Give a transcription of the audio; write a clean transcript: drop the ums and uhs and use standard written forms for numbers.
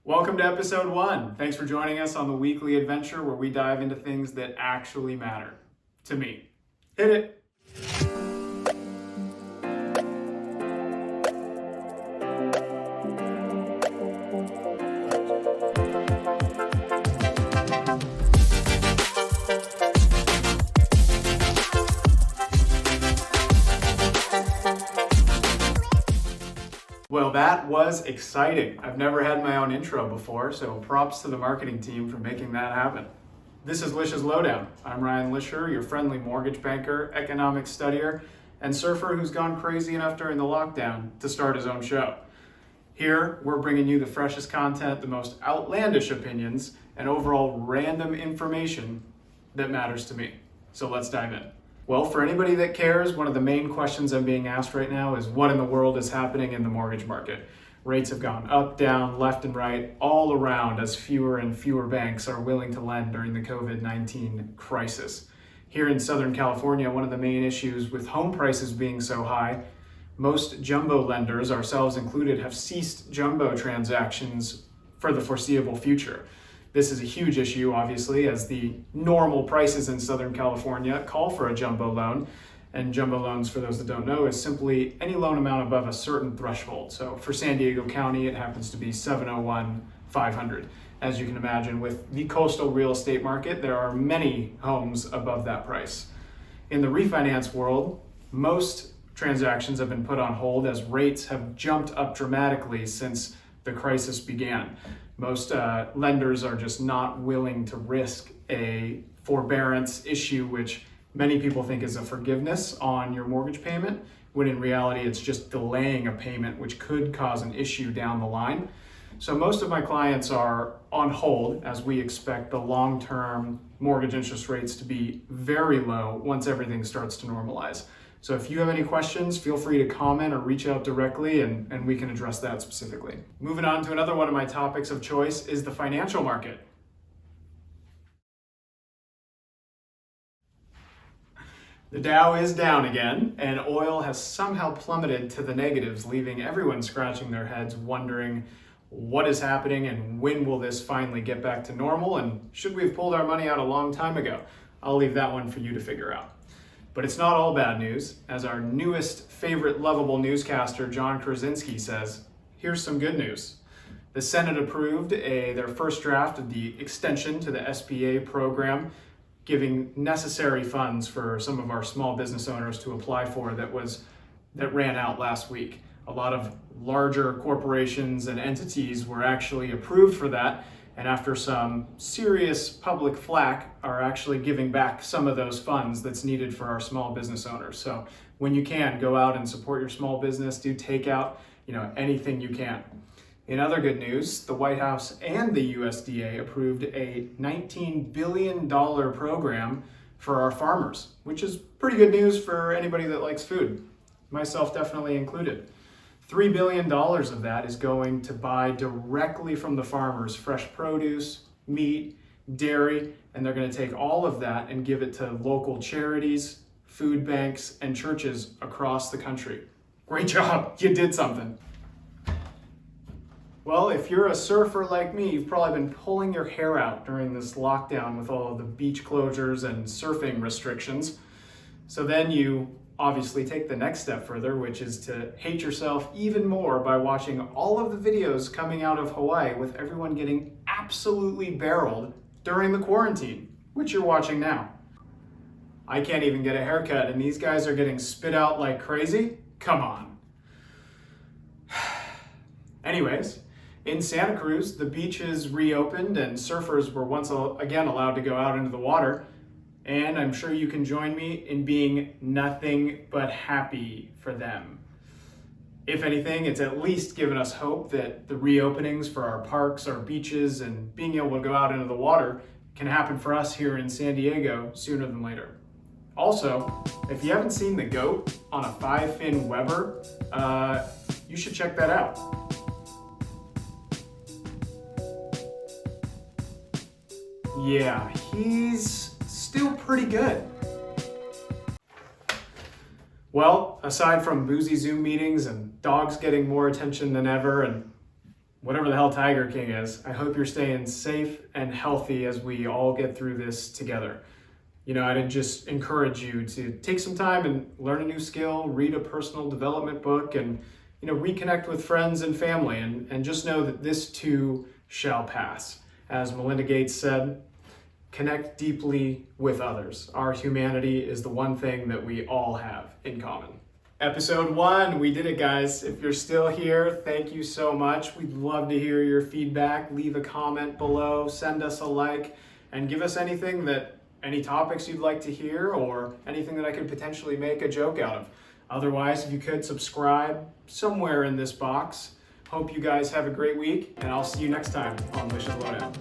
Welcome to episode 1. Thanks for joining us on the weekly adventure where we dive into things that actually matter. To me. Hit it! Well, that was exciting. I've never had my own intro before, so props to the marketing team for making that happen. This is Lish's Lowdown. I'm Ryan Lisher, your friendly mortgage banker, economics studier, and surfer who's gone crazy enough during the lockdown to start his own show. Here, we're bringing you the freshest content, the most outlandish opinions, and overall random information that matters to me. So let's dive in. Well, for anybody that cares, one of the main questions I'm being asked right now is what in the world is happening in the mortgage market? Rates have gone up, down, left and right, all around as fewer and fewer banks are willing to lend during the COVID-19 crisis. Here in Southern California, one of the main issues with home prices being so high, most jumbo lenders, ourselves included, have ceased jumbo transactions for the foreseeable future. This is a huge issue, obviously, as the normal prices in Southern California call for a jumbo loan. And jumbo loans, for those that don't know, is simply any loan amount above a certain threshold. So for San Diego County, it happens to be 701,500. As you can imagine, with the coastal real estate market, there are many homes above that price. In the refinance world, most transactions have been put on hold as rates have jumped up dramatically since the crisis began. Most lenders are just not willing to risk a forbearance issue, which many people think is a forgiveness on your mortgage payment, when in reality it's just delaying a payment, which could cause an issue down the line. So most of my clients are on hold as we expect the long-term mortgage interest rates to be very low once everything starts to normalize. So if you have any questions, feel free to comment or reach out directly and we can address that specifically. Moving on to another one of my topics of choice is the financial market. The Dow is down again, and oil has somehow plummeted to the negatives, leaving everyone scratching their heads wondering what is happening and when will this finally get back to normal, and should we have pulled our money out a long time ago? I'll leave that one for you to figure out. But it's not all bad news. As our newest favorite lovable newscaster, John Krasinski, says, here's some good news. The Senate approved their first draft of the extension to the SBA program, giving necessary funds for some of our small business owners to apply for that ran out last week. A lot of larger corporations and entities were actually approved for that, and after some serious public flack, are actually giving back some of those funds that's needed for our small business owners. So when you can, go out and support your small business, do takeout, anything you can. In other good news, the White House and the USDA approved a $19 billion program for our farmers, which is pretty good news for anybody that likes food, myself definitely included. $3 billion of that is going to buy directly from the farmers fresh produce, meat, dairy, and they're going to take all of that and give it to local charities, food banks, and churches across the country. Great job, you did something. Well, if you're a surfer like me, you've probably been pulling your hair out during this lockdown with all of the beach closures and surfing restrictions. So then you obviously take the next step further, which is to hate yourself even more by watching all of the videos coming out of Hawaii with everyone getting absolutely barreled during the quarantine, which you're watching now. I can't even get a haircut and these guys are getting spit out like crazy? Come on. Anyways, in Santa Cruz, the beaches reopened and surfers were once again allowed to go out into the water. And I'm sure you can join me in being nothing but happy for them. If anything, it's at least given us hope that the reopenings for our parks, our beaches, and being able to go out into the water can happen for us here in San Diego sooner than later. Also, if you haven't seen the goat on a 5-fin Weber, you should check that out. Yeah, he's still pretty good. Well, aside from boozy Zoom meetings and dogs getting more attention than ever and whatever the hell Tiger King is, I hope you're staying safe and healthy as we all get through this together. I'd just encourage you to take some time and learn a new skill, read a personal development book, and reconnect with friends and family, and just know that this too shall pass. As Melinda Gates said, connect deeply with others. Our humanity is the one thing that we all have in common. Episode 1, we did it, guys. If you're still here, thank you so much. We'd love to hear your feedback. Leave a comment below, send us a like, and give us any topics you'd like to hear, or anything that I could potentially make a joke out of. Otherwise, if you could subscribe somewhere in this box. Hope you guys have a great week, and I'll see you next time on Lish's Lowdown.